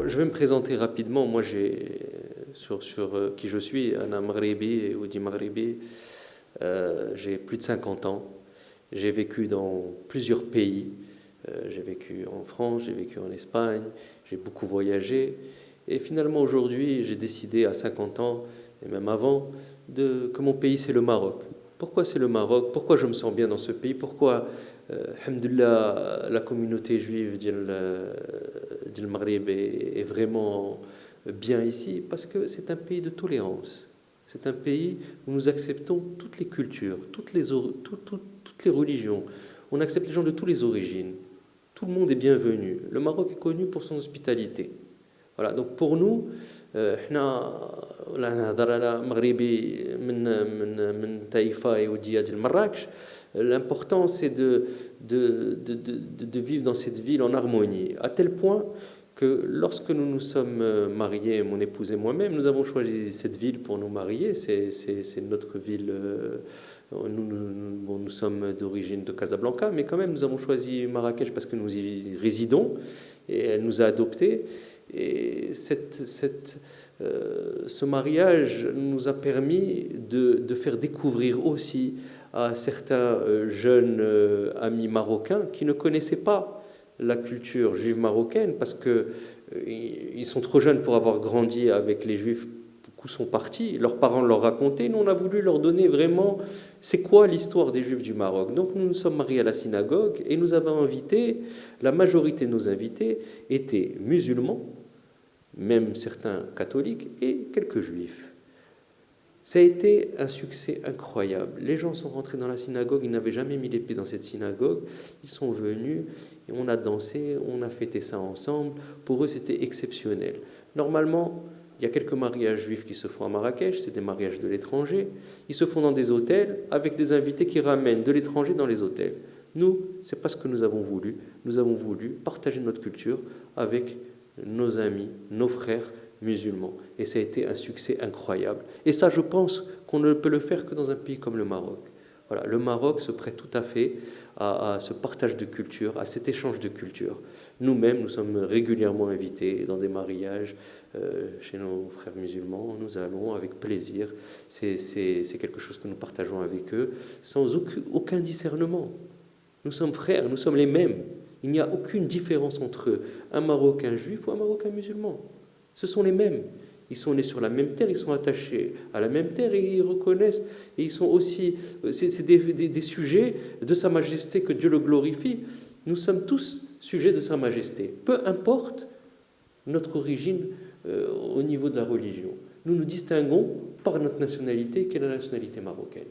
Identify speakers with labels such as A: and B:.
A: je vais me présenter rapidement. Moi, sur qui je suis, un Maghribi ou dit Maghribi. J'ai plus de 50 ans. J'ai vécu dans plusieurs pays. J'ai vécu en France, j'ai vécu en Espagne, j'ai beaucoup voyagé. Et finalement, aujourd'hui, j'ai décidé à 50 ans, et même avant, que mon pays, c'est le Maroc. Pourquoi c'est le Maroc? Pourquoi je me sens bien dans ce pays? Pourquoi, alhamdoulilah, la communauté juive du Maghreb est vraiment bien ici? Parce que c'est un pays de tolérance. C'est un pays où nous acceptons toutes les cultures, toutes les religions. On accepte les gens de toutes les origines. Tout le monde est bienvenu. Le Maroc est connu pour son hospitalité. Voilà, donc pour nous, احنا ولا نهضر على مغربي من تايفا وديا ديال مراكش. L'important c'est de vivre dans cette ville en harmonie, à tel point que lorsque nous nous sommes mariés, mon épouse et moi-même, nous avons choisi cette ville pour nous marier. C'est notre ville. Nous sommes d'origine de Casablanca, mais quand même, nous avons choisi Marrakech parce que nous y résidons et elle nous a adoptés. Et ce mariage nous a permis de faire découvrir aussi à certains jeunes amis marocains qui ne connaissaient pas la culture juive marocaine parce que ils sont trop jeunes pour avoir grandi avec les juifs. Beaucoup sont partis, leurs parents leur racontaient. Nous, on a voulu leur donner vraiment c'est quoi l'histoire des juifs du Maroc. Donc nous nous sommes mariés à la synagogue et nous avons invité, la majorité de nos invités étaient musulmans, même certains catholiques et quelques juifs. Ça a été un succès incroyable. Les gens sont rentrés dans la synagogue, ils n'avaient jamais mis les pieds dans cette synagogue. Ils sont venus et on a dansé, on a fêté ça ensemble. Pour eux, c'était exceptionnel. Normalement, il y a quelques mariages juifs qui se font à Marrakech, c'est des mariages de l'étranger. Ils se font dans des hôtels avec des invités qui ramènent de l'étranger dans les hôtels. Nous, c'est pas ce que nous avons voulu. Nous avons voulu partager notre culture avec nos amis, nos frères musulmans. Et ça a été un succès incroyable. Et ça, je pense qu'on ne peut le faire que dans un pays comme le Maroc. Voilà, le Maroc se prête tout à fait à ce partage de culture, à cet échange de culture. Nous-mêmes, nous sommes régulièrement invités dans des mariages chez nos frères musulmans. Nous allons avec plaisir. C'est quelque chose que nous partageons avec eux sans aucun discernement. Nous sommes frères, nous sommes les mêmes. Il n'y a aucune différence entre un Marocain juif ou un Marocain musulman. Ce sont les mêmes. Ils sont nés sur la même terre, ils sont attachés à la même terre et ils reconnaissent. Et ils sont aussi. C'est des sujets de Sa Majesté, que Dieu le glorifie. Nous sommes tous sujets de Sa Majesté. Peu importe notre origine au niveau de la religion. Nous nous distinguons par notre nationalité, qui est la nationalité marocaine.